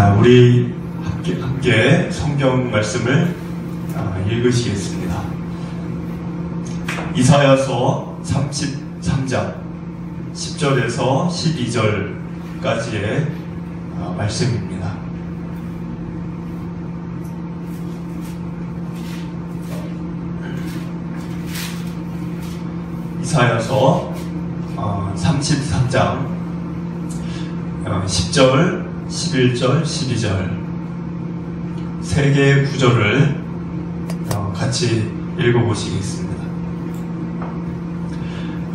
우리 함께 성경 말씀을 읽으시겠습니다. 이사야서 33장 10절에서 12절까지의 말씀입니다. 이사야서 33장 10절, 11절, 12절 세 개의 구절을 같이 읽어보시겠습니다.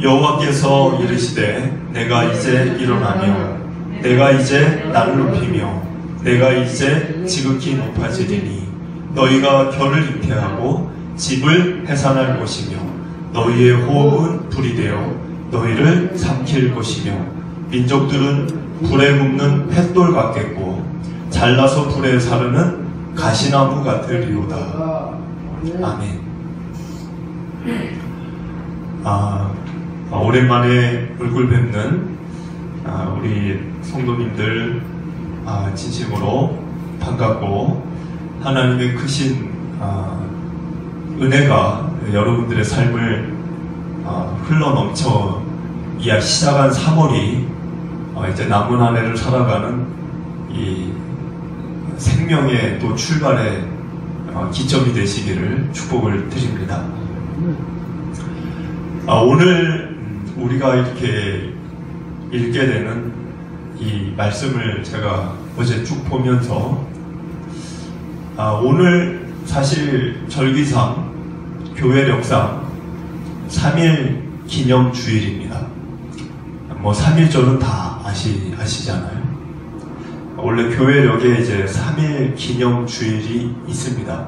여호와께서 이르시되 내가 이제 일어나며 내가 이제 날을 높이며 내가 이제 지극히 높아지리니 너희가 결을 잉태하고 집을 해산할 것이며 너희의 호흡은 불이 되어 너희를 삼킬 것이며 민족들은 불에 굽는 횃돌 같겠고 잘라서 불에 사르는 가시나무 같으리로다. 아멘. 오랜만에 얼굴 뵙는 우리 성도님들 진심으로 반갑고 하나님의 크신 은혜가 여러분들의 삶을 흘러넘쳐 시작한 3월이 이제 남은 한 해를 살아가는 이 생명의 또 출발의 기점이 되시기를 축복을 드립니다. 오늘 우리가 이렇게 읽게 되는 이 말씀을 제가 어제 쭉 보면서 오늘 사실 절기상 교회력상 3일 기념 주일입니다. 3일절은 다 아시잖아요. 원래 교회력에 이제 3일 기념 주일이 있습니다.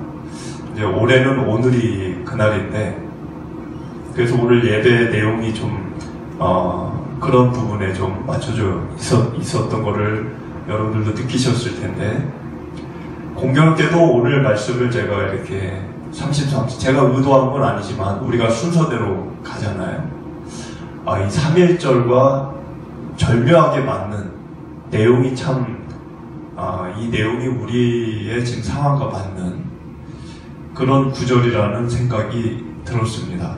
이제 올해는 오늘이 그날인데, 그래서 오늘 예배 내용이 좀 그런 부분에 좀 맞춰져 있었던 거를 여러분들도 느끼셨을 텐데, 공교롭게도 오늘 말씀을 제가 이렇게 33, 제가 의도한 건 아니지만 우리가 순서대로 가잖아요. 이 3일절과 절묘하게 맞는 내용이 참, 이 내용이 우리의 지금 상황과 맞는 그런 구절이라는 생각이 들었습니다.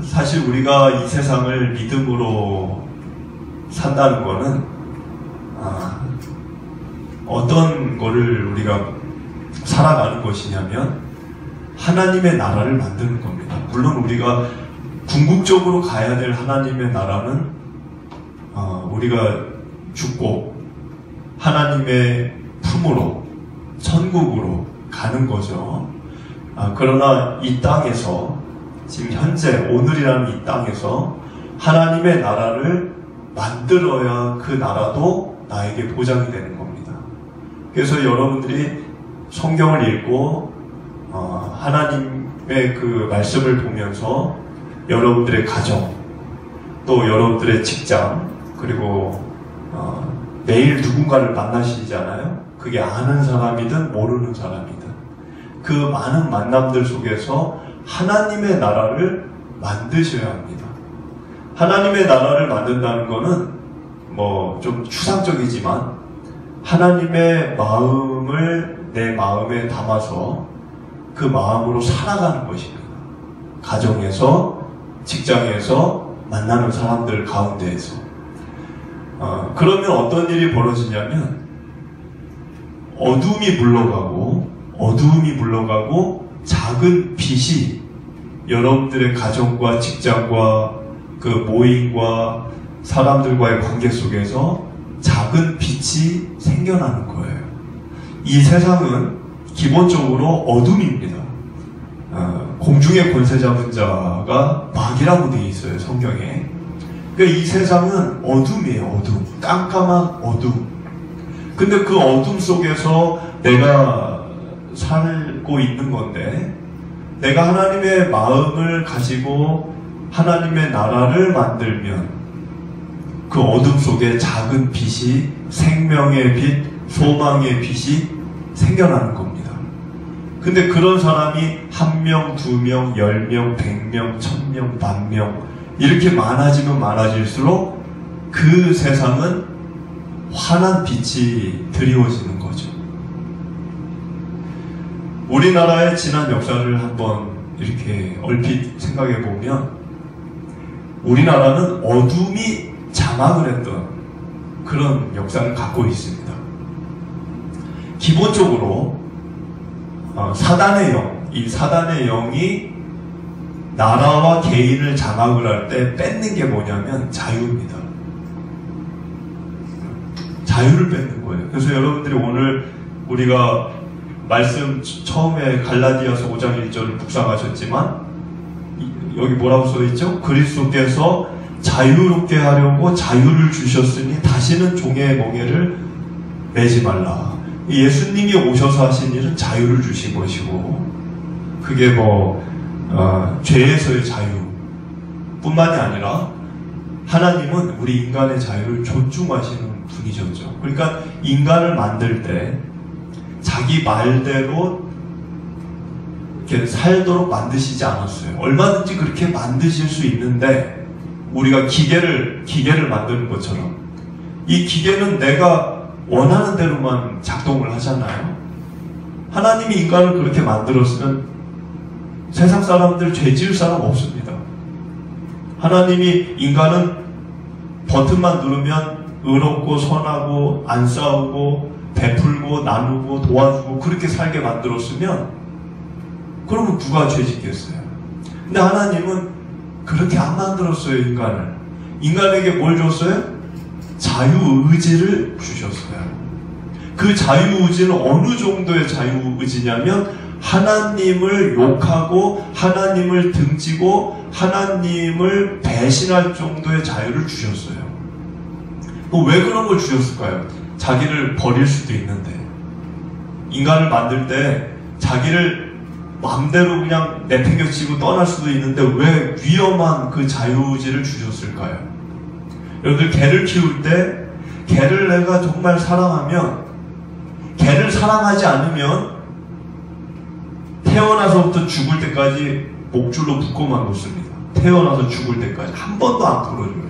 사실 우리가 이 세상을 믿음으로 산다는 거는 어떤 거를 우리가 살아가는 것이냐면 하나님의 나라를 만드는 겁니다. 물론 우리가 궁극적으로 가야 될 하나님의 나라는 우리가 죽고 하나님의 품으로 천국으로 가는 거죠. 그러나 이 땅에서 지금 현재 오늘이라는 이 땅에서 하나님의 나라를 만들어야 그 나라도 나에게 보장이 되는 겁니다. 그래서 여러분들이 성경을 읽고 하나님의 그 말씀을 보면서 여러분들의 가정, 또 여러분들의 직장, 그리고 매일 누군가를 만나시잖아요. 그게 아는 사람이든 모르는 사람이든 그 많은 만남들 속에서 하나님의 나라를 만드셔야 합니다. 하나님의 나라를 만든다는 거는 좀 추상적이지만 하나님의 마음을 내 마음에 담아서 그 마음으로 살아가는 것입니다. 가정에서, 직장에서, 만나는 사람들 가운데에서. 그러면 어떤 일이 벌어지냐면 어둠이 물러가고 작은 빛이 여러분들의 가정과 직장과 그 모임과 사람들과의 관계 속에서 작은 빛이 생겨나는 거예요. 이 세상은 기본적으로 어둠입니다. 공중의 권세 잡은 자가 마귀라고 되어 있어요, 성경에. 그러니까 이 세상은 어둠이에요, 어둠. 깜깜한 어둠. 근데 그 어둠 속에서 내가 살고 있는 건데, 내가 하나님의 마음을 가지고 하나님의 나라를 만들면 그 어둠 속에 작은 빛이, 생명의 빛, 소망의 빛이 생겨나는 겁니다. 근데 그런 사람이 1명, 2명, 10명, 100명, 1000명, 10,000명 이렇게 많아지면 많아질수록 그 세상은 환한 빛이 드리워지는 거죠. 우리나라의 지난 역사를 한번 이렇게 얼핏 생각해 보면 우리나라는 어둠이 장악을 했던 그런 역사를 갖고 있습니다. 기본적으로 사단의 영, 이 사단의 영이 나라와 개인을 장악을 할 때 뺏는 게 뭐냐면 자유입니다. 자유를 뺏는 거예요. 그래서 여러분들이 오늘 우리가 말씀 처음에 갈라디아서 5장 1절을 묵상하셨지만 여기 뭐라고 써있죠? 그리스도께서 자유롭게 하려고 자유를 주셨으니 다시는 종의 멍에를 매지 말라. 예수님이 오셔서 하신 일은 자유를 주신 것이고 그게 죄에서의 자유 뿐만이 아니라 하나님은 우리 인간의 자유를 존중하시는 분이셨죠. 그러니까 인간을 만들 때 자기 말대로 이렇게 살도록 만드시지 않았어요. 얼마든지 그렇게 만드실 수 있는데 우리가 기계를 만드는 것처럼 이 기계는 내가 원하는 대로만 작동을 하잖아요. 하나님이 인간을 그렇게 만들었으면 세상 사람들 죄 지을 사람 없습니다. 하나님이 인간은 버튼만 누르면 의롭고 선하고 안 싸우고 베풀고 나누고 도와주고 그렇게 살게 만들었으면 그러면 누가 죄 짓겠어요? 근데 하나님은 그렇게 안 만들었어요. 인간에게 뭘 줬어요? 자유의지를 주셨어요. 그 자유의지는 어느 정도의 자유의지냐면 하나님을 욕하고 하나님을 등지고 하나님을 배신할 정도의 자유를 주셨어요. 왜 그런 걸 주셨을까요? 자기를 버릴 수도 있는데 인간을 만들 때 자기를 마음대로 그냥 내팽개치고 떠날 수도 있는데 왜 위험한 그 자유의지를 주셨을까요? 여러분들 개를 키울 때 개를 내가 정말 사랑하면 개를 사랑하지 않으면 태어나서부터 죽을 때까지 목줄로 묶고만 놓습니다. 태어나서 죽을 때까지 한 번도 안 풀어줘요.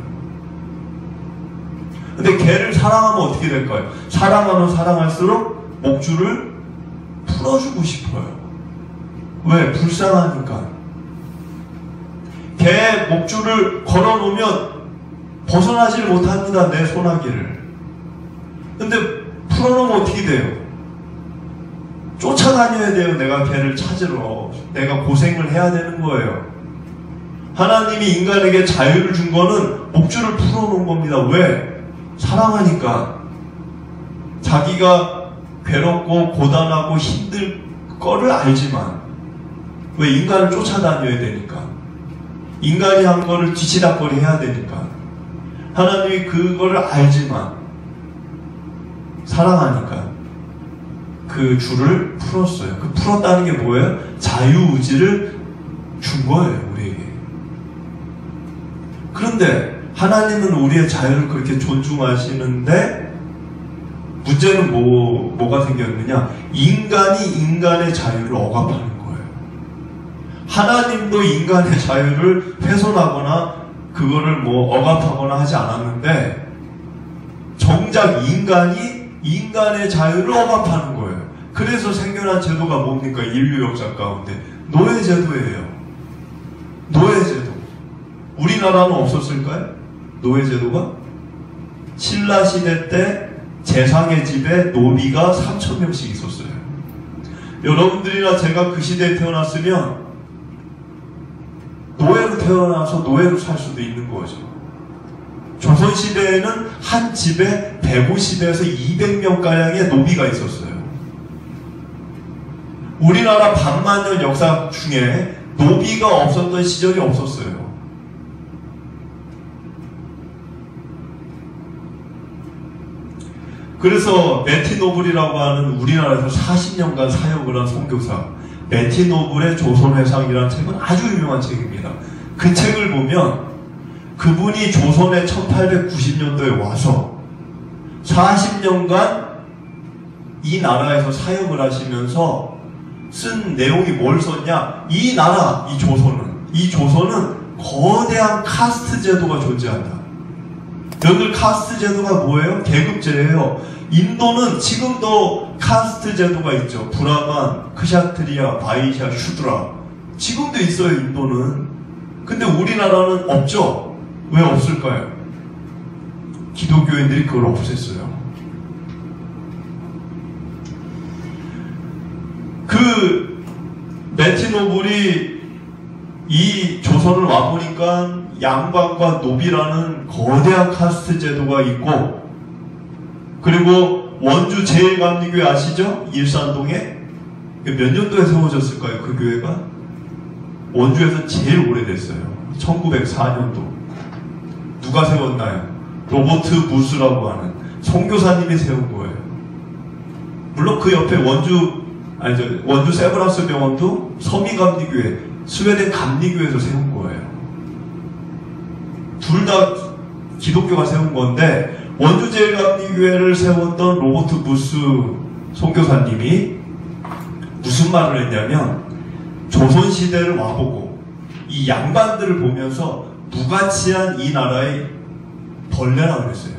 근데 개를 사랑하면 어떻게 될까요? 사랑하면 사랑할수록 목줄을 풀어주고 싶어요. 왜? 불쌍하니까. 개 목줄을 걸어놓으면 벗어나질 못합니다. 내 소나기를. 근데 풀어놓으면 어떻게 돼요? 쫓아다녀야 돼요. 내가 개를 찾으러. 내가 고생을 해야 되는 거예요. 하나님이 인간에게 자유를 준 거는 목줄을 풀어놓은 겁니다. 왜? 사랑하니까. 자기가 괴롭고 고단하고 힘들 거를 알지만 왜? 인간을 쫓아다녀야 되니까. 인간이 한 거를 뒤치다거리 해야 되니까. 하나님이 그거를 알지만 사랑하니까 그 줄을 풀었어요. 그 풀었다는 게 뭐예요? 자유의지를 준 거예요, 우리에게. 그런데 하나님은 우리의 자유를 그렇게 존중하시는데 문제는 뭐가 생겼느냐? 인간이 인간의 자유를 억압하는 거예요. 하나님도 인간의 자유를 훼손하거나 그거를 억압하거나 하지 않았는데 정작 인간이 인간의 자유를 억압하는 거예요. 그래서 생겨난 제도가 뭡니까? 인류 역사 가운데 노예제도예요. 노예제도. 우리나라는 없었을까요? 노예제도가? 신라시대 때 재상의 집에 노비가 3,000명씩 있었어요. 여러분들이나 제가 그 시대에 태어났으면 노예로 태어나서 노예로 살 수도 있는 거죠. 조선시대에는 한 집에 150에서 200명가량의 노비가 있었어요. 우리나라 반만년 역사 중에 노비가 없었던 시절이 없었어요. 그래서 매티 노블이라고 하는 우리나라에서 40년간 사역을 한 선교사 매티 노블의 조선회상이라는 책은 아주 유명한 책입니다. 그 책을 보면 그분이 조선에 1890년도에 와서 40년간 이 나라에서 사역을 하시면서 쓴 내용이 뭘 썼냐? 이 나라, 이 조선은 거대한 카스트 제도가 존재한다. 여러분들 카스트 제도가 뭐예요? 계급제예요. 인도는 지금도 카스트 제도가 있죠. 브라만, 크샤트리아, 바이샤, 슈드라. 지금도 있어요, 인도는. 근데 우리나라는 없죠? 왜 없을까요? 기독교인들이 그걸 없앴어요. 그 메티노블이 이 조선을 와보니까 양반과 노비라는 거대한 카스트 제도가 있고, 그리고 원주 제일감리교회 아시죠? 일산동에 몇 년도에 세워졌을까요? 그 교회가 원주에서 제일 오래됐어요. 1904년도. 누가 세웠나요? 로버트 부스라고 하는 선교사님이 세운 거예요. 물론 그 옆에 원주 세브란스 병원도 서미감리교회, 스웨덴 감리교회에서 세운 거예요. 둘 다 기독교가 세운 건데, 원주 제일감리교회를 세웠던 로버트 부스 선교사님이 무슨 말을 했냐면, 조선시대를 와보고 이 양반들을 보면서 무가치한 이 나라의 벌레라고 그랬어요.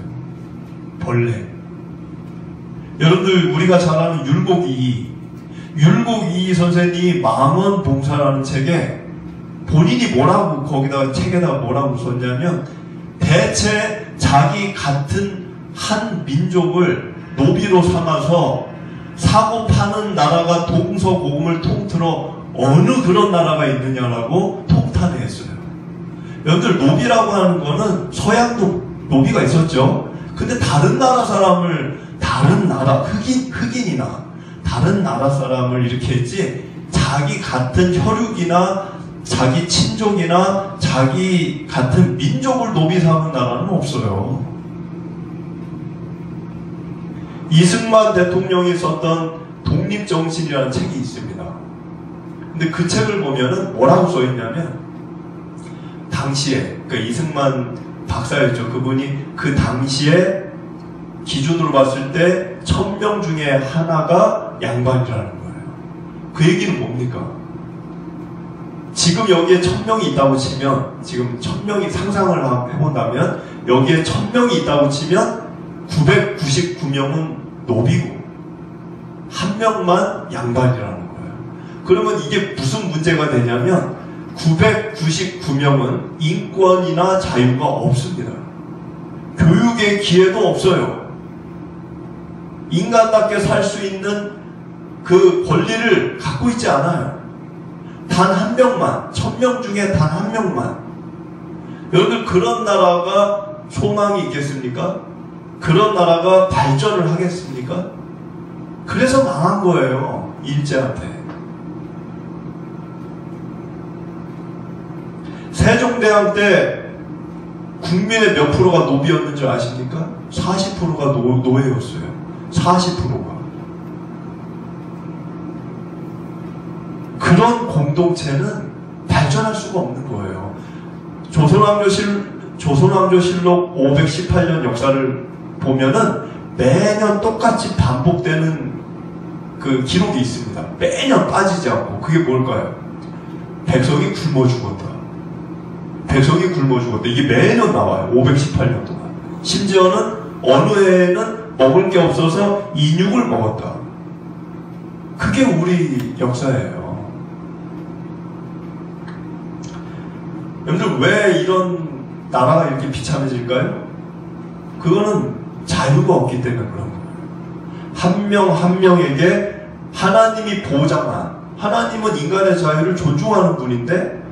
벌레. 여러분들 우리가 잘 아는 율곡이 선생님이 망원봉사라는 책에 본인이 뭐라고 거기다가 책에다가 뭐라고 썼냐면, 대체 자기 같은 한 민족을 노비로 삼아서 사고 파는 나라가 동서고금을 통틀어 어느 그런 나라가 있느냐라고 통탄을 했어요. 여러분들 노비라고 하는 거는 서양도 노비가 있었죠. 근데 다른 나라 사람을, 다른 나라 흑인이나 다른 나라 사람을 이렇게 했지, 자기 같은 혈육이나 자기 친족이나 자기 같은 민족을 노비 삼은 나라는 없어요. 이승만 대통령이 썼던 독립정신이라는 책이 있습니다. 근데 그 책을 보면은 뭐라고 써있냐면, 당시에, 그러니까 이승만 박사였죠. 그분이 그 당시에 기준으로 봤을 때 1000명 중에 하나가 양반이라는 거예요. 그 얘기는 뭡니까? 지금 여기에 1000명이 있다고 치면, 지금 1000명이 상상을 해본다면, 여기에 1000명이 있다고 치면 999명은 노비고 한 명만 양반이라는 거예요. 그러면 이게 무슨 문제가 되냐면, 999명은 인권이나 자유가 없습니다. 교육의 기회도 없어요. 인간답게 살 수 있는 그 권리를 갖고 있지 않아요. 단 한 명만, 1000명 중에 단 한 명만. 여러분들 그런 나라가 소망이 있겠습니까? 그런 나라가 발전을 하겠습니까? 그래서 망한 거예요, 일제한테. 세종대왕 때 국민의 몇 프로가 노비였는 줄 아십니까? 40%가 노예였어요. 40%가. 그런 공동체는 발전할 수가 없는 거예요. 조선왕조실록 518년 역사를 보면은 매년 똑같이 반복되는 그 기록이 있습니다. 매년 빠지지 않고. 그게 뭘까요? 백성이 굶어 죽었다. 백성이 굶어 죽었다. 이게 매년 나와요. 518년 동안. 심지어는 어느 해에는 먹을 게 없어서 인육을 먹었다. 그게 우리 역사예요. 여러분들 왜 이런 나라가 이렇게 비참해질까요? 그거는 자유가 없기 때문에 그런 거예요. 한 명 한 명에게 하나님이 보장한, 하나님은 인간의 자유를 존중하는 분인데,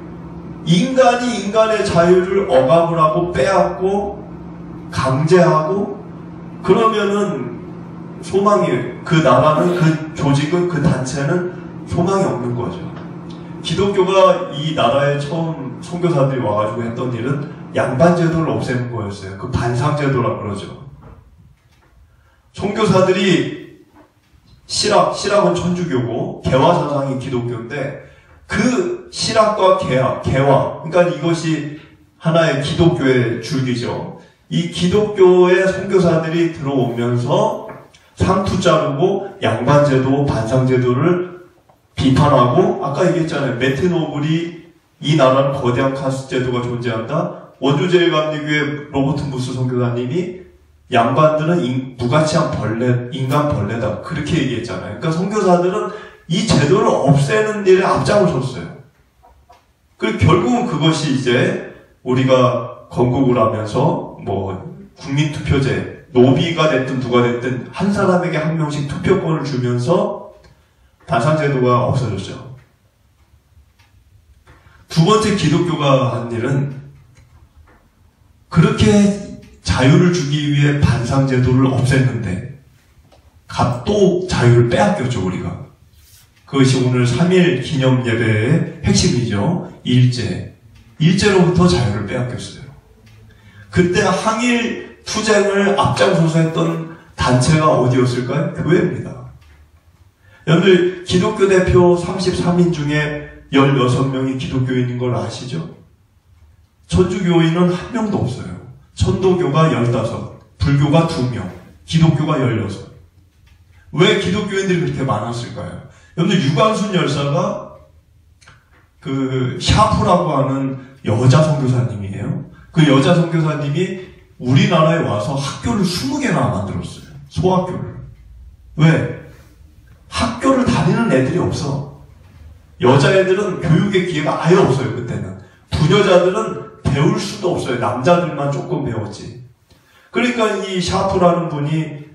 인간이 인간의 자유를 억압을 하고 빼앗고 강제하고, 그러면은 소망이, 그 나라는, 그 조직은, 그 단체는 소망이 없는 거죠. 기독교가 이 나라에 처음 선교사들이 와가지고 했던 일은 양반제도를 없애는 거였어요. 그 반상제도라고 그러죠. 선교사들이 실학은 천주교고 개화사상이 기독교인데, 그 실학과 개화, 그러니까 이것이 하나의 기독교의 줄기죠. 이 기독교의 선교사들이 들어오면서 상투 자르고 양반제도, 반상제도를 비판하고, 아까 얘기했잖아요. 메트노블이 이 나라는 거대한 카스트 제도가 존재한다. 원주제일감리교회 로버트 무스 선교사님이 양반들은 무가치한 벌레, 인간 벌레다. 그렇게 얘기했잖아요. 그러니까 선교사들은 이 제도를 없애는 일에 앞장을 섰어요. 그리고 결국은 그것이 이제 우리가 건국을 하면서 국민투표제, 노비가 됐든 누가 됐든 한 사람에게 한 명씩 투표권을 주면서 단상제도가 없어졌죠. 두 번째 기독교가 한 일은 그렇게 자유를 주기 위해 반상제도를 없앴는데 또 자유를 빼앗겼죠, 우리가. 그것이 오늘 3.1 기념 예배의 핵심이죠. 일제로부터 자유를 빼앗겼어요. 그때 항일 투쟁을 앞장서서 했던 단체가 어디였을까요? 교회입니다. 여러분들 기독교 대표 33인 중에 16명이 기독교인인 걸 아시죠? 천주교인은 한 명도 없어요. 천도교가 15, 불교가 2명, 기독교가 16. 왜 기독교인들이 그렇게 많았을까요? 여러분들 유관순 열사가 샤프라고 하는 여자 선교사님이에요. 그 여자 선교사님이 우리나라에 와서 학교를 20개나 만들었어요. 소학교를. 왜? 학교를 다니는 애들이 없어. 여자애들은 교육의 기회가 아예 없어요, 그때는. 부녀자들은 배울 수도 없어요. 남자들만 조금 배웠지. 그러니까 이 샤프라는 분이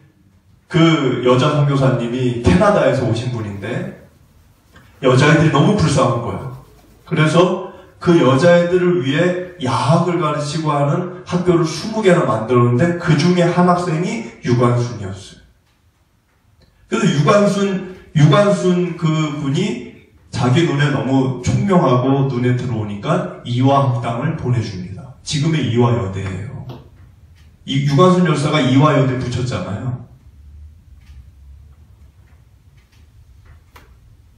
그 여자 선교사님이 캐나다에서 오신 분인데 여자애들이 너무 불쌍한 거예요. 그래서 그 여자애들을 위해 야학을 가르치고 하는 학교를 20개나 만들었는데 그 중에 한 학생이 유관순이었어요. 그래서 유관순 그 분이 자기 눈에 너무 총명하고 눈에 들어오니까 이화학당을 보내줍니다. 지금의 이화여대예요. 이 유관순 열사가 이화여대 붙였잖아요.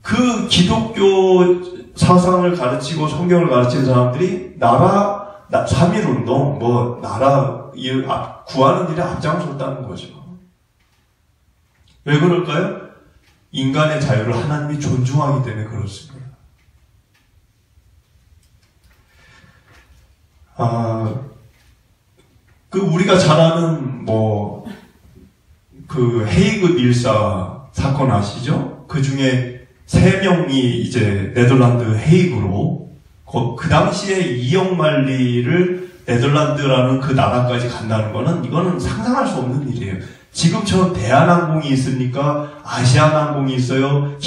그 기독교 사상을 가르치고 성경을 가르치는 사람들이 3.1운동, 나라 구하는 일에 앞장섰다는 거죠. 왜 그럴까요? 인간의 자유를 하나님이 존중하기 때문에 그렇습니다. 우리가 잘 아는 헤이그 밀사 사건 아시죠? 그 중에 3명이 이제 네덜란드 헤이그로 그 당시에 2억 말리를 네덜란드라는 그 나라까지 간다는 이거는 상상할 수 없는 일이에요. 지금처럼 대한항공이 있습니까? 아시아나항공이 있어요?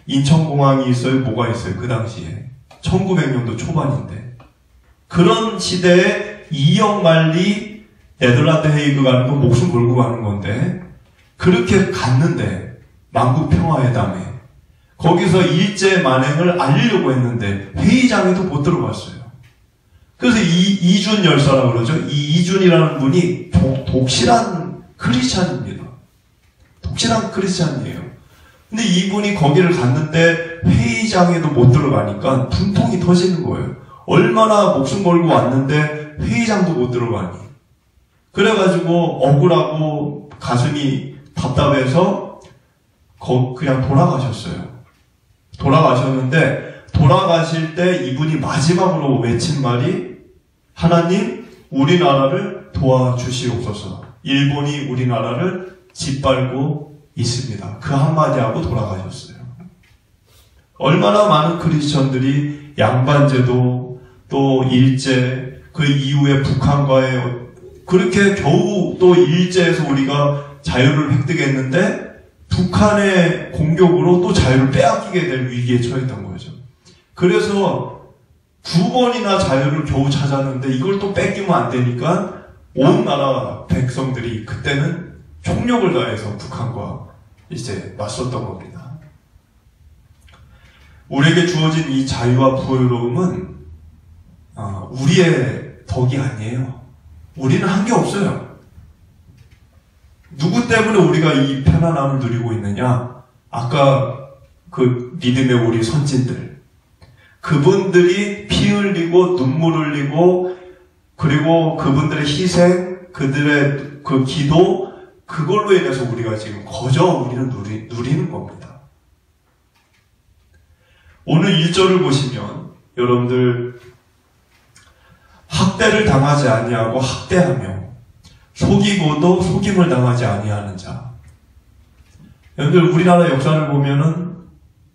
인천공항이 있어요? 뭐가 있어요? 그 당시에 1900년도 초반인데 그런 시대에 2억 말리 네덜란드 헤이그 가는 거 목숨 걸고 가는 건데 그렇게 갔는데 만국평화회담에 거기서 일제 만행을 알리려고 했는데 회의장에도 못 들어갔어요. 그래서 이준 열사라고 그러죠. 이 이준이라는 분이 독실한 크리스찬입니다. 독실한 크리스찬이에요. 근데 이분이 거기를 갔는데 회의장에도 못 들어가니까 분통이 터지는 거예요. 얼마나 목숨 걸고 왔는데 회의장도 못 들어가니. 그래가지고 억울하고 가슴이 답답해서 그냥 돌아가셨어요. 돌아가셨는데 돌아가실 때 이분이 마지막으로 외친 말이 하나님 우리나라를 도와주시옵소서. 일본이 우리나라를 짓밟고 있습니다. 그 한마디 하고 돌아가셨어요. 얼마나 많은 크리스천들이 양반제도 또 일제 그 이후에 북한과의 그렇게 겨우 또 일제에서 우리가 자유를 획득했는데 북한의 공격으로 또 자유를 빼앗기게 될 위기에 처했던 거죠. 그래서 2번이나 자유를 겨우 찾았는데 이걸 또 뺏기면 안 되니까 온 나라 백성들이 그때는 총력을 다해서 북한과 이제 맞섰던 겁니다. 우리에게 주어진 이 자유와 부여로움은 우리의 덕이 아니에요. 우리는 한 게 없어요. 누구 때문에 우리가 이 편안함을 누리고 있느냐? 아까 그 믿음의 우리 선진들. 그분들이 피 흘리고 눈물 흘리고 그리고 그분들의 희생, 그들의 그 기도 그걸로 인해서 우리가 지금 우리는 누리는 겁니다. 오늘 1절을 보시면 여러분들 학대를 당하지 아니하고 학대하며 속이고도 속임을 당하지 아니하는 자. 여러분들 우리나라 역사를 보면은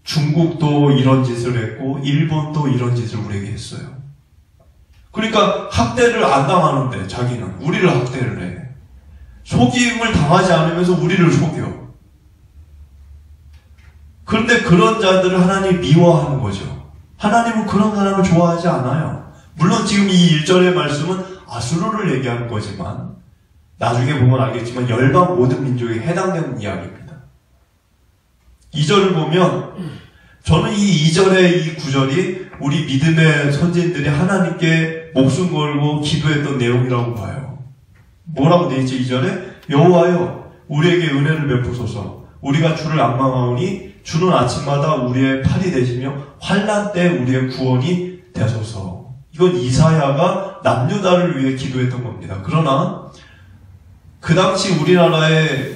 중국도 이런 짓을 했고 일본도 이런 짓을 우리에게 했어요. 그러니까 학대를 안 당하는데 자기는 우리를 학대를 해. 속임을 당하지 않으면서 우리를 속여. 그런데 그런 자들을 하나님이 미워하는 거죠. 하나님은 그런 사람을 좋아하지 않아요. 물론 지금 이 1절의 말씀은 아수르를 얘기하는 거지만 나중에 보면 알겠지만 열방 모든 민족에 해당되는 이야기입니다. 2절을 보면 저는 이 2절의 이 구절이 우리 믿음의 선진들이 하나님께 목숨 걸고 기도했던 내용이라고 봐요. 뭐라고 되어 있죠? 2절에 여호와여 우리에게 은혜를 베푸소서 우리가 주를 앙망하오니 주는 아침마다 우리의 팔이 되시며 환난 때 우리의 구원이 되소서. 이건 이사야가 남유다를 위해 기도했던 겁니다. 그러나 그 당시 우리나라에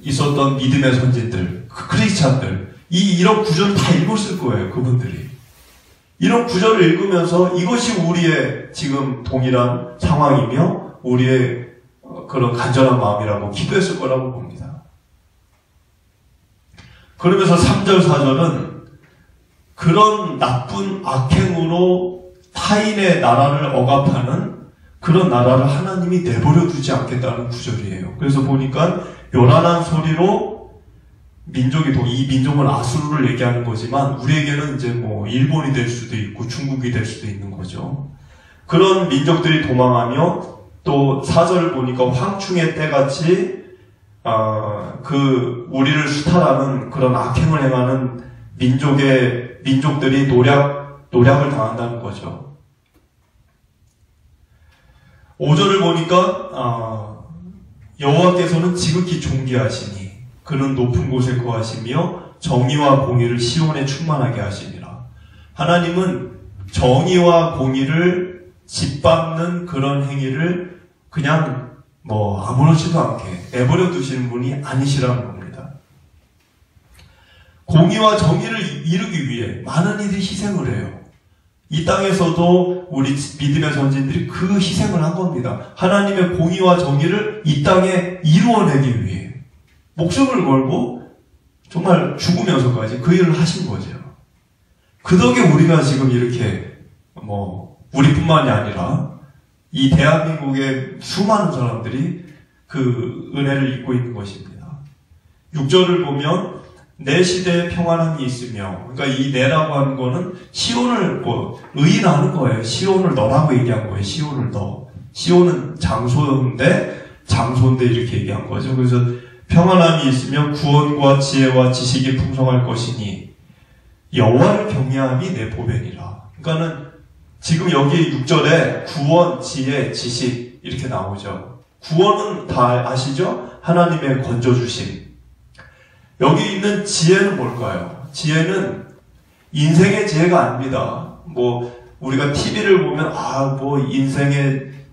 있었던 믿음의 선진들, 크리스찬들 이런 구절을 다 읽었을 거예요. 그분들이 이런 구절을 읽으면서 이것이 우리의 지금 동일한 상황이며 우리의 그런 간절한 마음이라고 기도했을 거라고 봅니다. 그러면서 3절, 4절은 그런 나쁜 악행으로 타인의 나라를 억압하는 그런 나라를 하나님이 내버려 두지 않겠다는 구절이에요. 그래서 보니까 요란한 소리로 이 민족은 아수르를 얘기하는 거지만 우리에게는 이제 일본이 될 수도 있고 중국이 될 수도 있는 거죠. 그런 민족들이 도망하며 또 4절을 보니까 황충의 때같이 우리를 수탈하는 그런 악행을 행하는 민족들이 노략을 당한다는 거죠. 5절을 보니까 여호와께서는 지극히 존귀하시니 그는 높은 곳에 거하시며 정의와 공의를 시온에 충만하게 하시니라. 하나님은 정의와 공의를 짓밟는 그런 행위를 그냥 아무렇지도 않게 내버려 두시는 분이 아니시라는 겁니다. 공의와 정의를 이루기 위해 많은 이들이 희생을 해요. 이 땅에서도 우리 믿음의 선진들이 그 희생을 한 겁니다. 하나님의 공의와 정의를 이 땅에 이루어내기 위해 목숨을 걸고 정말 죽으면서까지 그 일을 하신 거죠. 그 덕에 우리가 지금 이렇게 우리뿐만이 아니라 이 대한민국의 수많은 사람들이 그 은혜를 입고 있는 것입니다. 6절을 보면 내 시대에 평안함이 있으며, 그러니까 이 내라고 하는 거는 시온을 의인하는 거예요. 시온을 너라고 얘기한 거예요. 시온을 너. 시온은 장소인데 이렇게 얘기한 거죠. 그래서 평안함이 있으며 구원과 지혜와 지식이 풍성할 것이니 여호와를 경외함이 내 보배니라. 그러니까는 지금 여기 6절에 구원, 지혜, 지식 이렇게 나오죠. 구원은 다 아시죠? 하나님의 건져주심. 여기 있는 지혜는 뭘까요? 지혜는 인생의 지혜가 아닙니다. 우리가 TV를 보면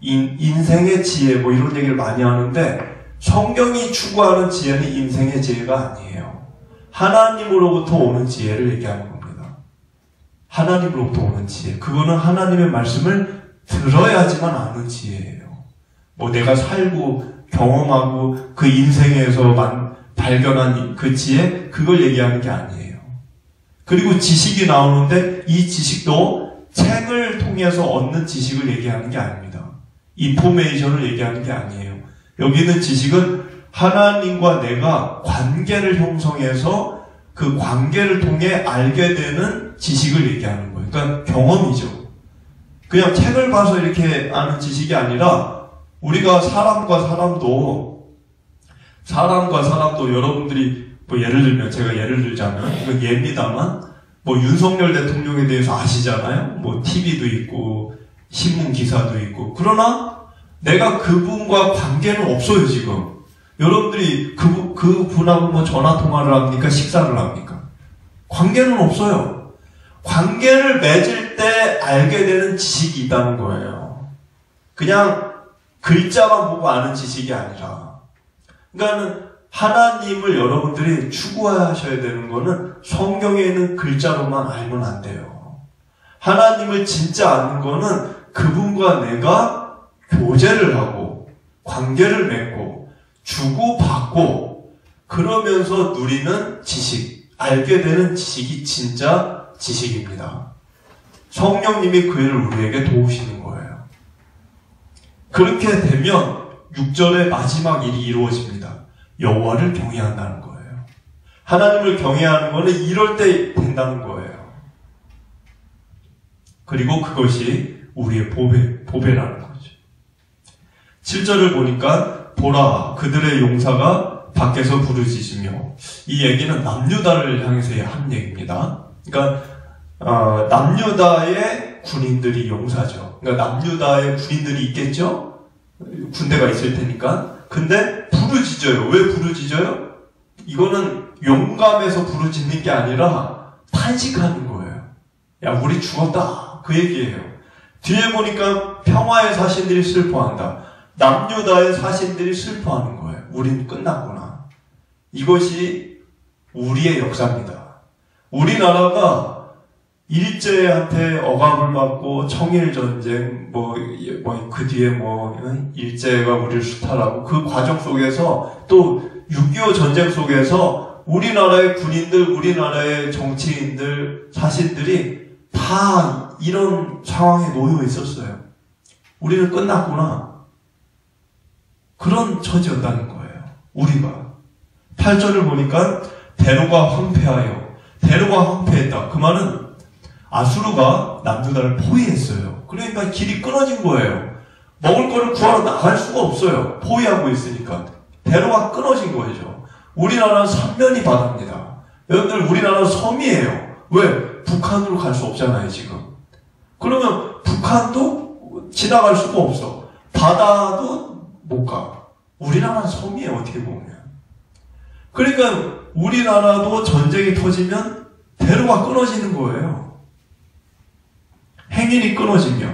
인생의 지혜 이런 얘기를 많이 하는데 성경이 추구하는 지혜는 인생의 지혜가 아니에요. 하나님으로부터 오는 지혜를 얘기하는 겁니다. 하나님으로부터 오는 지혜. 그거는 하나님의 말씀을 들어야지만 아는 지혜예요. 내가 살고 경험하고 그 인생에서 발견한 그 지혜, 그걸 얘기하는 게 아니에요. 그리고 지식이 나오는데 이 지식도 책을 통해서 얻는 지식을 얘기하는 게 아닙니다. 인포메이션을 얘기하는 게 아니에요. 여기 있는 지식은 하나님과 내가 관계를 형성해서 그 관계를 통해 알게 되는 지식을 얘기하는 거예요. 그러니까 경험이죠. 그냥 책을 봐서 이렇게 아는 지식이 아니라 우리가 사람과 사람도 여러분들이 예를 들면 제가 예를 들자면 이건 예입니다만 윤석열 대통령에 대해서 아시잖아요. TV도 있고 신문 기사도 있고. 그러나 내가 그분과 관계는 없어요. 지금 여러분들이 그분하고 전화 통화를 합니까? 식사를 합니까? 관계는 없어요. 관계를 맺을 때 알게 되는 지식이 있다는 거예요. 그냥 글자만 보고 아는 지식이 아니라. 그러니까는 하나님을 여러분들이 추구하셔야 되는 거는 성경에 있는 글자로만 알면 안 돼요. 하나님을 진짜 아는 거는 그분과 내가 교제를 하고 관계를 맺고 주고받고 그러면서 누리는 지식, 알게 되는 지식이 진짜 지식입니다. 성령님이 그 일을 우리에게 도우시는 거예요. 그렇게 되면 6절의 마지막 일이 이루어집니다. 여호와를 경외한다는 거예요. 하나님을 경외하는 것은 이럴 때 된다는 거예요. 그리고 그것이 우리의 보배라는 거죠. 7절을 보니까 보라 그들의 용사가 밖에서 부르짖으며, 이 얘기는 남유다를 향해서 한 얘기입니다. 그러니까 남유다의 군인들이 용사죠. 그러니까 남유다의 군인들이 있겠죠? 군대가 있을 테니까. 근데 부르짖어요. 왜 부르짖어요? 이거는 용감해서 부르짖는 게 아니라 탄식하는 거예요. 야, 우리 죽었다. 그 얘기예요. 뒤에 보니까 평화의 사신들이 슬퍼한다. 남유다의 사신들이 슬퍼하는 거예요. 우린 끝났구나. 이것이 우리의 역사입니다. 우리나라가 일제한테 억압을 받고 청일전쟁, 그 뒤에 일제가 우리를 수탈하고 그 과정 속에서 또 6.25 전쟁 속에서 우리나라의 군인들, 우리나라의 정치인들, 사신들이 다 이런 상황에 놓여 있었어요. 우리는 끝났구나. 그런 처지였다는 거예요. 우리가. 8절을 보니까 대로가 황폐하여. 대로가 황폐했다. 그 말은 아수르가 남유다를 포위했어요. 그러니까 길이 끊어진 거예요. 먹을 거를 구하러 나갈 수가 없어요. 포위하고 있으니까. 대로가 끊어진 거죠. 우리나라는 삼면이 바다입니다. 여러분들 우리나라는 섬이에요. 왜? 북한으로 갈 수 없잖아요, 지금. 그러면 북한도 지나갈 수가 없어. 바다도 못 가. 우리나라는 섬이에요, 어떻게 보면. 그러니까 우리나라도 전쟁이 터지면 대로가 끊어지는 거예요. 행인이 끊어지며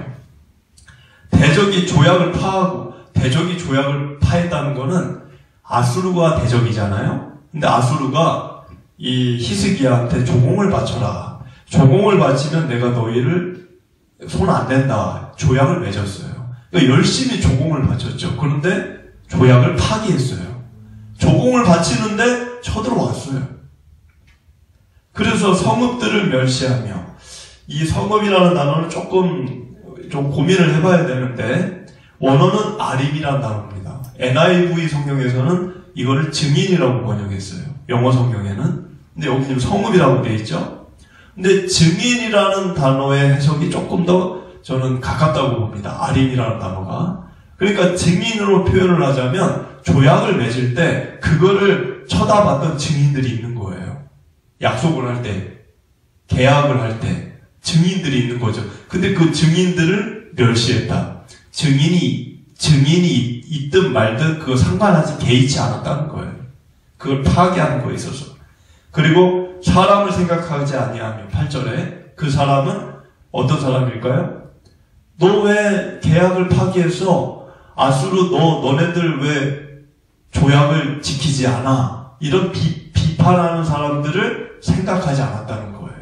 대적이 조약을 파하고, 대적이 조약을 파했다는 거는 아수르가 대적이잖아요. 근데 아수르가 이 히스기야한테 조공을 바쳐라. 조공을 바치면 내가 너희를 손 안 댄다. 조약을 맺었어요. 그러니까 열심히 조공을 바쳤죠. 그런데 조약을 파기했어요. 조공을 바치는데 쳐들어왔어요. 그래서 성읍들을 멸시하며, 이 성읍이라는 단어는 좀 고민을 해봐야 되는데, 원어는 아림이라는 단어입니다. NIV 성경에서는 이거를 증인이라고 번역했어요. 영어 성경에는. 근데 여기 지금 성읍이라고 되어 있죠? 근데 증인이라는 단어의 해석이 조금 더 저는 가깝다고 봅니다. 아림이라는 단어가. 그러니까 증인으로 표현을 하자면 조약을 맺을 때 그거를 쳐다봤던 증인들이 있는 거예요. 약속을 할 때, 계약을 할 때 증인들이 있는 거죠. 근데 그 증인들을 멸시했다. 증인이 있든 말든 그거 상관하지 개의치 않았다는 거예요. 그걸 파괴하는 거에 있어서. 그리고 사람을 생각하지 아니하며 8절에 그 사람은 어떤 사람일까요? 너 왜 계약을 파기해서 아수르 너네들 왜 조약을 지키지 않아? 이런 비판하는 사람들을 생각하지 않았다는 거예요.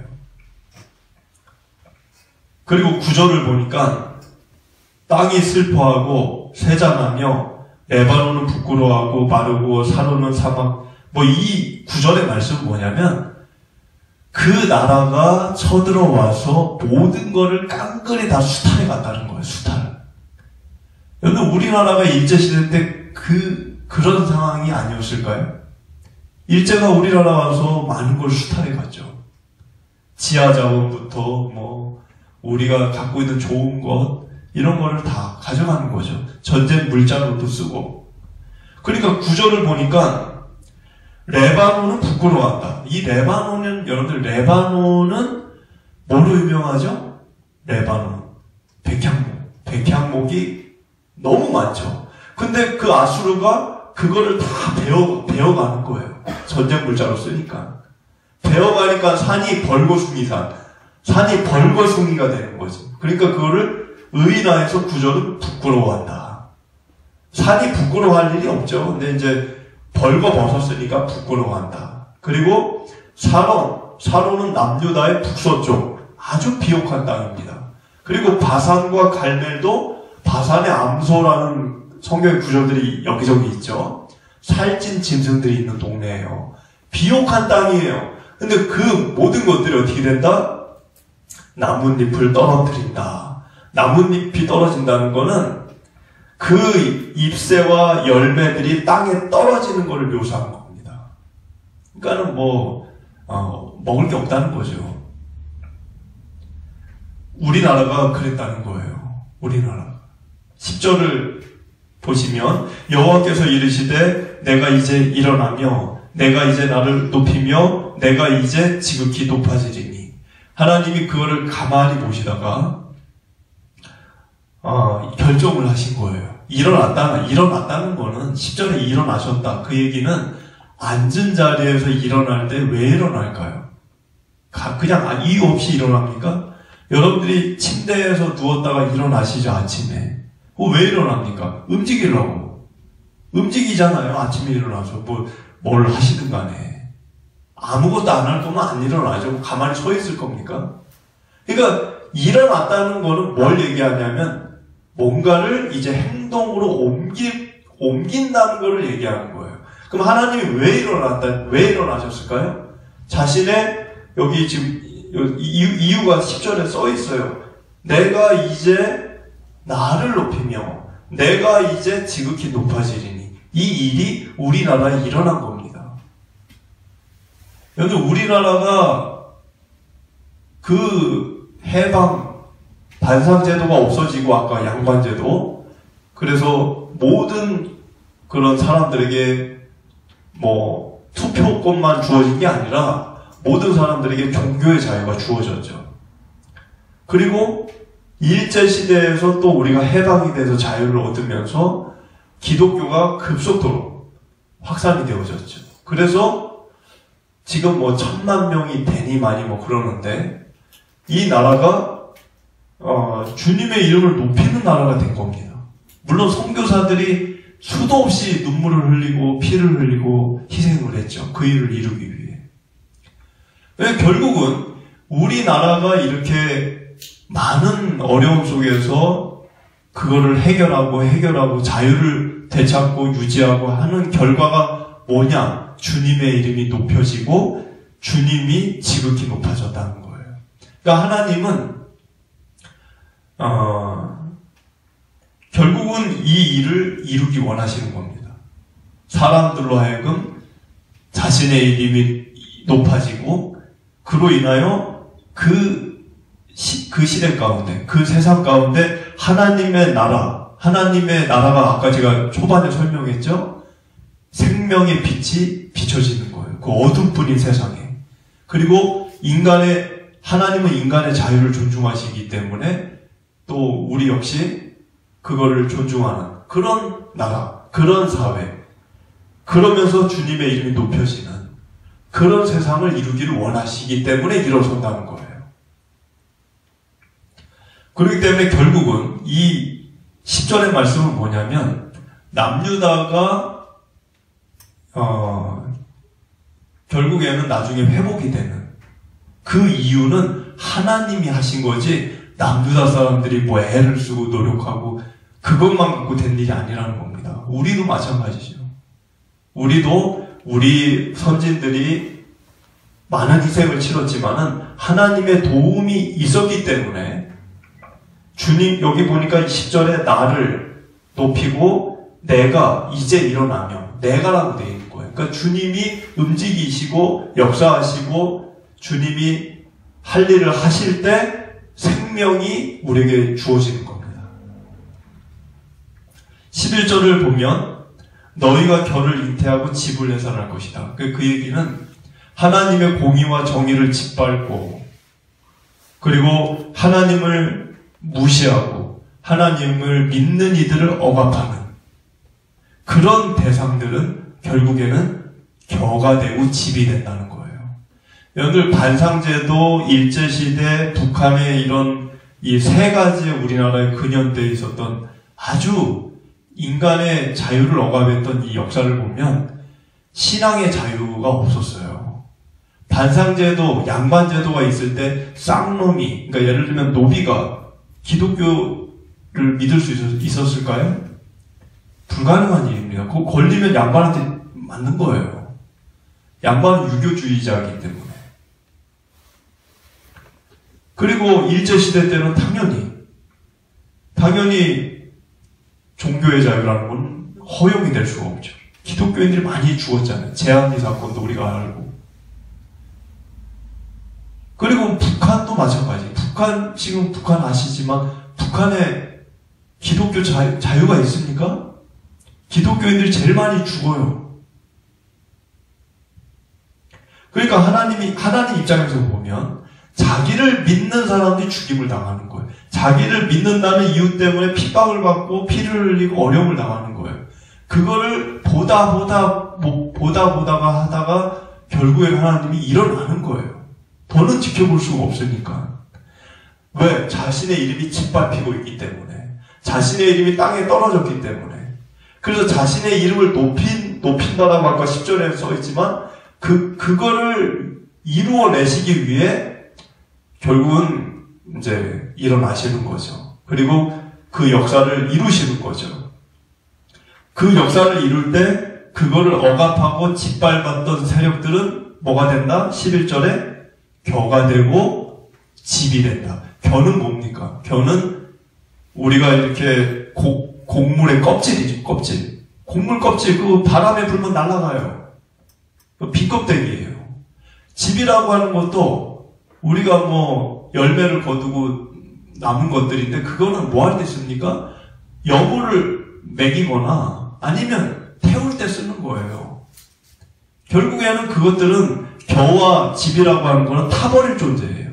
그리고 9절을 보니까 땅이 슬퍼하고 세잔하며 레바논은 부끄러워하고 마르고 사로는 사막. 이 9절의 말씀은 뭐냐면 그 나라가 쳐들어와서 모든 거를 깡그리 다 수탈해 갔다는 거예요. 수탈. 여러분 우리나라가 일제시대 때 그런 상황이 아니었을까요? 일제가 우리나라 와서 많은 걸 수탈해 갔죠. 지하자원부터 우리가 갖고 있는 좋은 것 이런 거를 다 가져가는 거죠. 전쟁 물자로도 쓰고. 그러니까 9절을 보니까 레바논은 부끄러워한다. 이 레바논은 여러분들 레바논은 뭐로 유명하죠? 레바논. 백향목이 너무 많죠. 근데 그 아수르가 그거를 다 베어가는 거예요. 전쟁 물자로 쓰니까. 베어가니까 산이 산이 벌거숭이가 되는 거죠. 그러니까 그거를 의인화해서 9절은 부끄러워한다. 산이 부끄러워할 일이 없죠. 근데 이제 벌거벗었으니까 부끄러워한다. 그리고 사론은 남유다의 북서쪽 아주 비옥한 땅입니다. 그리고 바산과 갈멜도 바산의 암소라는 성경의 구절들이 여기저기 있죠. 살찐 짐승들이 있는 동네예요. 비옥한 땅이에요. 근데 그 모든 것들이 어떻게 된다? 나뭇잎을 떨어뜨린다. 나뭇잎이 떨어진다는 거는 그 잎새와 열매들이 땅에 떨어지는 것을 묘사한 겁니다. 그러니까는 먹을 게 없다는 거죠. 우리나라가 그랬다는 거예요. 우리나라. 10절을 보시면 여호와께서 이르시되 내가 이제 일어나며 내가 이제 나를 높이며 내가 이제 지극히 높아지리니. 하나님이 그거를 가만히 보시다가 결정을 하신 거예요. 일어났다는 거는 10절에 일어나셨다. 그 얘기는 앉은 자리에서 일어날 때 왜 일어날까요? 그냥 이유 없이 일어납니까? 여러분들이 침대에서 누웠다가 일어나시죠, 아침에. 왜 일어납니까? 움직이려고. 움직이잖아요, 아침에 일어나서. 뭘 하시든 간에. 아무것도 안 할 거면 안 일어나죠. 가만히 서 있을 겁니까? 그러니까, 일어났다는 거는 뭘 얘기하냐면, 뭔가를 이제 행동으로 옮긴다는 거를 얘기하는 거예요. 그럼 하나님이 왜 일어나셨을까요? 자신의, 여기 지금, 이유가 10절에 써 있어요. 내가 이제 나를 높이며 내가 이제 지극히 높아지리니. 이 일이 우리나라에 일어난 겁니다. 여기 우리나라가 그 해방 반상제도가 없어지고 아까 양반제도, 그래서 모든 그런 사람들에게 투표권만 주어진 게 아니라 모든 사람들에게 종교의 자유가 주어졌죠. 그리고 일제시대에서 또 우리가 해방이 돼서 자유를 얻으면서 기독교가 급속도로 확산이 되어졌죠. 그래서 지금 1,000만 명이 되니 많이 그러는데 이 나라가 주님의 이름을 높이는 나라가 된 겁니다. 물론 선교사들이 수도 없이 눈물을 흘리고 피를 흘리고 희생을 했죠. 그 일을 이루기 위해. 결국은 우리나라가 이렇게 많은 어려움 속에서 그거를 해결하고 자유를 되찾고 유지하고 하는 결과가 뭐냐? 주님의 이름이 높여지고 주님이 지극히 높아졌다는 거예요. 그러니까 하나님은 결국은 이 일을 이루기 원하시는 겁니다. 사람들로 하여금 자신의 이름이 높아지고 그로 인하여 그 시대 가운데, 그 세상 가운데 하나님의 나라가 아까 제가 초반에 설명했죠? 생명의 빛이 비춰지는 거예요. 그 어둠뿐인 세상에. 그리고 하나님은 인간의 자유를 존중하시기 때문에 또 우리 역시 그거를 존중하는 그런 나라, 그런 사회, 그러면서 주님의 이름이 높여지는 그런 세상을 이루기를 원하시기 때문에 일어선다는 거예요. 그렇기 때문에 결국은 이 10절의 말씀은 뭐냐면 남유다가 결국에는 나중에 회복이 되는 그 이유는 하나님이 하신 거지 남유다 사람들이 애를 쓰고 노력하고 그것만 갖고 된 일이 아니라는 겁니다. 우리도 마찬가지죠. 우리 선진들이 많은 희생을 치렀지만은 하나님의 도움이 있었기 때문에 주님, 여기 보니까 10절에 나를 높이고 내가 이제 일어나며 내가라고 되어 있는 거예요. 그러니까 주님이 움직이시고 역사하시고 주님이 할 일을 하실 때 생명이 우리에게 주어지는 겁니다. 11절을 보면 너희가 결을 잉태하고 집을 해산할 것이다. 그 얘기는 하나님의 공의와 정의를 짓밟고 그리고 하나님을 무시하고 하나님을 믿는 이들을 억압하는 그런 대상들은 결국에는 겨가 되고 집이 된다는 거예요. 여러분들 반상제도, 일제시대, 북한의 이런 이 세 가지의 우리나라의 근현대에 있었던 아주 인간의 자유를 억압했던 이 역사를 보면 신앙의 자유가 없었어요. 반상제도, 양반제도가 있을 때 쌍놈이, 그러니까 예를 들면 노비가 기독교를 믿을 수 있었을까요? 불가능한 일입니다. 그거 걸리면 양반한테 맞는 거예요. 양반은 유교주의자이기 때문에. 그리고 일제시대 때는 당연히 종교의 자유라는 건 허용이 될 수가 없죠. 기독교인들이 많이 죽었잖아요. 제한리 사건도 우리가 알고. 그리고 북한도 마찬가지. 지금 북한 아시지만 북한에 기독교 자유가 있습니까? 기독교인들이 제일 많이 죽어요. 그러니까 하나님 입장에서 보면 자기를 믿는 사람들이 죽임을 당하는 거예요. 자기를 믿는다는 이유 때문에 핍박을 받고 피를 흘리고 어려움을 당하는 거예요. 그거를 보다가 하다가 결국에 하나님이 일어나는 거예요. 더는 지켜볼 수가 없으니까. 왜? 자신의 이름이 짓밟히고 있기 때문에. 자신의 이름이 땅에 떨어졌기 때문에. 그래서 자신의 이름을 높인다라고 아까 10절에 써있지만 그거를 이루어내시기 위해 결국은 이제 일어나시는 거죠. 그리고 그 역사를 이루시는 거죠. 그 역사를 이룰 때 그거를 억압하고 짓밟았던 세력들은 뭐가 된다? 11절에 겨가 되고 집이 된다. 겨는 뭡니까? 겨는 우리가 이렇게 곡물의 껍질이죠. 껍질. 곡물 껍질 그 바람에 불면 날아가요. 비껍데기예요. 집이라고 하는 것도 우리가 뭐 열매를 거두고 남은 것들인데 그거는 뭐 할 때 씁니까? 여물을 먹이거나 아니면 태울 때 쓰는 거예요. 결국에는 그것들은 겨와 집이라고 하는 거는 타버릴 존재예요.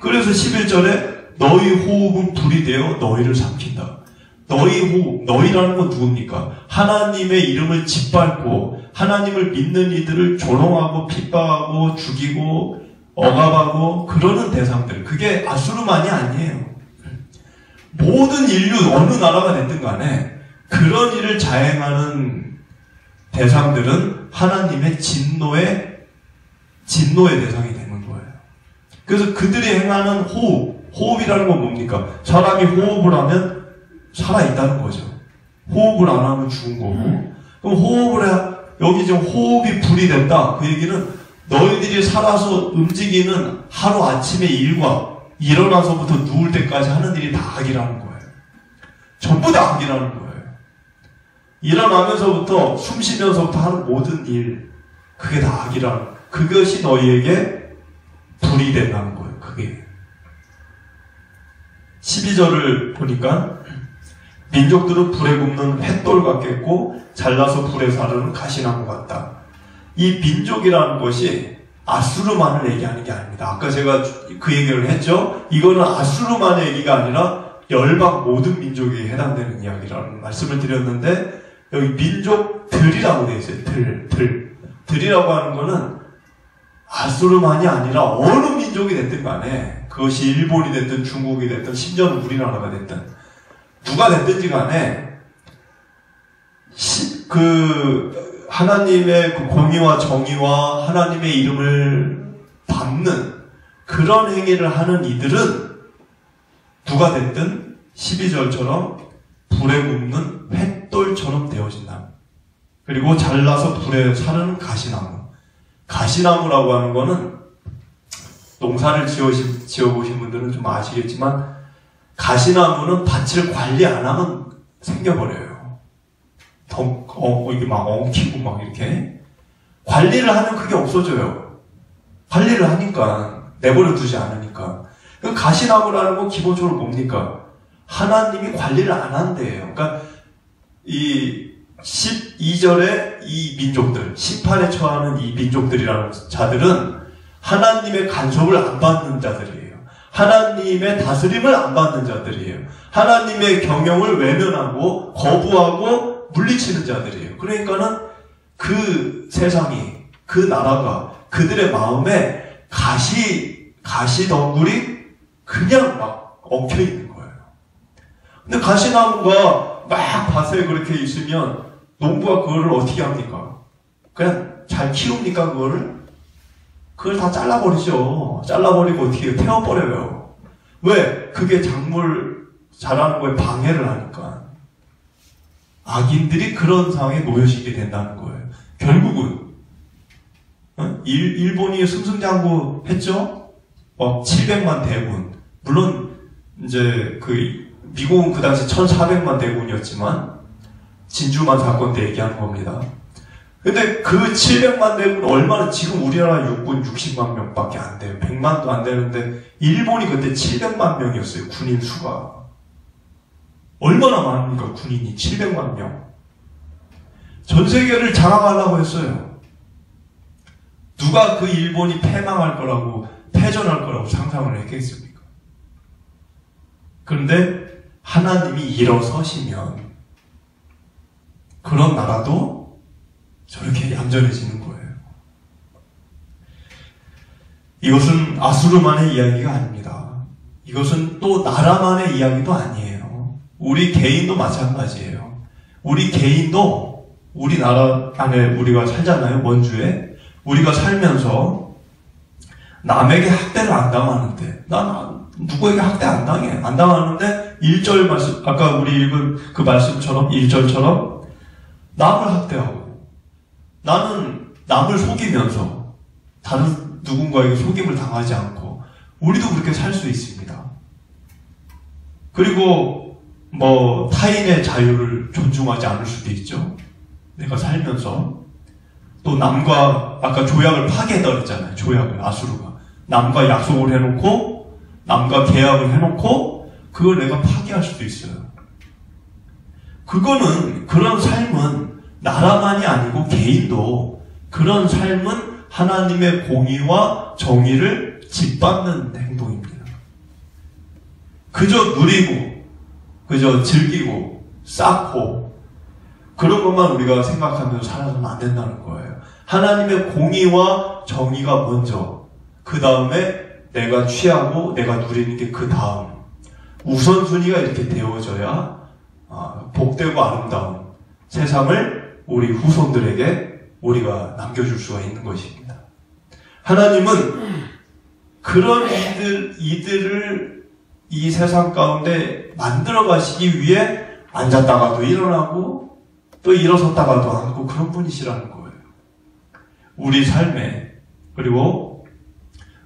그래서 11절에 너희 호흡은 불이 되어 너희를 삼킨다. 너희 호흡, 너희라는 건 누굽니까? 하나님의 이름을 짓밟고 하나님을 믿는 이들을 조롱하고 핍박하고 죽이고 억압하고 그러는 대상들. 그게 아수르만이 아니에요. 모든 인류 어느 나라가 됐든 간에 그런 일을 자행하는 대상들은 하나님의 진노의 대상이 되는 거예요. 그래서 그들이 행하는 호흡이라는 건 뭡니까? 사람이 호흡을 하면 살아있다는 거죠. 호흡을 안 하면 죽은 거고. 그럼 여기 지금 호흡이 불이 된다. 그 얘기는 너희들이 살아서 움직이는 하루 아침의 일과 일어나서부터 누울 때까지 하는 일이 다 악이라는 거예요. 전부 다 악이라는 거예요. 일어나면서부터 숨 쉬면서부터 하는 모든 일, 그게 다 악이라는 거예요. 그것이 너희에게 불이 된다는 거예요. 그게 12절을 보니까 민족들은 불에 굽는 횃돌 같겠고 잘라서 불에 사르는 가시나무 같다. 이 민족이라는 것이 아수르만을 얘기하는 게 아닙니다. 아까 제가 그 얘기를 했죠. 이거는 아수르만의 얘기가 아니라 열방 모든 민족에 해당되는 이야기라는 말씀을 드렸는데 여기 민족들이라고 되어 있어요. 들이라고 하는 거는 아수르만이 아니라 어느 민족이 됐든 간에 그것이 일본이 됐든 중국이 됐든 심지어는 우리나라가 됐든 누가 됐든지 간에 하나님의 그 공의와 정의와 하나님의 이름을 밟는 그런 행위를 하는 이들은 누가 됐든 12절처럼 불에 굽는 횃돌처럼 되어진다. 그리고 잘라서 불에 사르는 가시나무. 가시나무라고 하는 거는 농사를 지어보신 분들은 좀 아시겠지만 가시나무는 밭을 관리 안 하면 생겨버려요. 이게 막 엉키고 막 이렇게. 관리를 하면 그게 없어져요. 관리를 하니까. 내버려 두지 않으니까. 가시나무라는 건 기본적으로 뭡니까? 하나님이 관리를 안 한대요. 그러니까 이 12절에 이 민족들, 18에 처하는 이 민족들이라는 자들은 하나님의 간섭을 안 받는 자들이에요. 하나님의 다스림을 안 받는 자들이에요. 하나님의 경영을 외면하고 거부하고 물리치는 자들이에요. 그러니까는 그 세상이, 그 나라가 그들의 마음에 가시덩굴이 그냥 막 엉켜 있는 거예요. 근데 가시나무가 막 밭에 그렇게 있으면 농부가 그거를 어떻게 합니까? 그냥 잘 키웁니까, 그거를? 그걸 다 잘라버리죠. 잘라버리고 어떻게 해요? 태워버려요. 왜? 그게 작물 자라는 거에 방해를 하니까. 악인들이 그런 상황에 놓여지게 된다는 거예요. 결국은 일본이 승승장구 했죠? 700만 대군. 물론 이제 미국은 그 당시 1400만 대군이었지만 진주만 사건 때 얘기하는 겁니다. 근데 그 700만 대군 얼마나, 지금 우리나라 육군 60만 명밖에 안 돼요. 100만도 안 되는데 일본이 그때 700만 명이었어요. 군인 수가. 얼마나 많습니까? 군인이 700만 명. 전 세계를 장악하려고 했어요. 누가 그 일본이 패망할 거라고, 패전할 거라고 상상을 했겠습니까? 그런데 하나님이 일어서시면 그런 나라도 저렇게 얌전해지는 거예요. 이것은 아수르만의 이야기가 아닙니다. 이것은 또 나라만의 이야기도 아니에요. 우리 개인도 마찬가지예요. 우리 개인도 우리나라 안에 우리가 살잖아요. 원주에. 우리가 살면서 남에게 학대를 안 당하는데, 난 누구에게 학대 안 당해. 안 당하는데 1절 말씀, 아까 우리 읽은 그 말씀처럼 1절처럼 남을 학대하고, 나는 남을 속이면서 다른 누군가에게 속임을 당하지 않고, 우리도 그렇게 살 수 있습니다. 그리고 타인의 자유를 존중하지 않을 수도 있죠. 내가 살면서. 또 남과, 아까 조약을 파괴했다고 그랬잖아요. 조약을, 아수르가. 남과 약속을 해놓고, 남과 계약을 해놓고, 그걸 내가 파괴할 수도 있어요. 그런 삶은 나라만이 아니고 개인도 그런 삶은 하나님의 공의와 정의를 짓밟는 행동입니다. 그저 누리고, 그저 즐기고, 쌓고, 그런 것만 우리가 생각하면서 살아서는 안 된다는 거예요. 하나님의 공의와 정의가 먼저, 그 다음에 내가 취하고 내가 누리는 게 그 다음. 우선순위가 이렇게 되어져야 복되고 아름다운 세상을 우리 후손들에게 우리가 남겨줄 수가 있는 것입니다. 하나님은 그런 이들을 이 세상 가운데 만들어 가시기 위해 앉았다가도 일어나고 또 일어섰다가도 앉고 그런 분이시라는 거예요. 우리 삶에, 그리고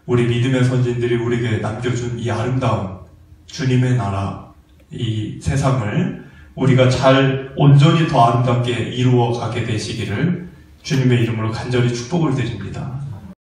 우리 믿음의 선진들이 우리에게 남겨준 이 아름다운 주님의 나라, 이 세상을 우리가 잘 온전히 더 아름답게 이루어 가게 되시기를 주님의 이름으로 간절히 축복을 드립니다.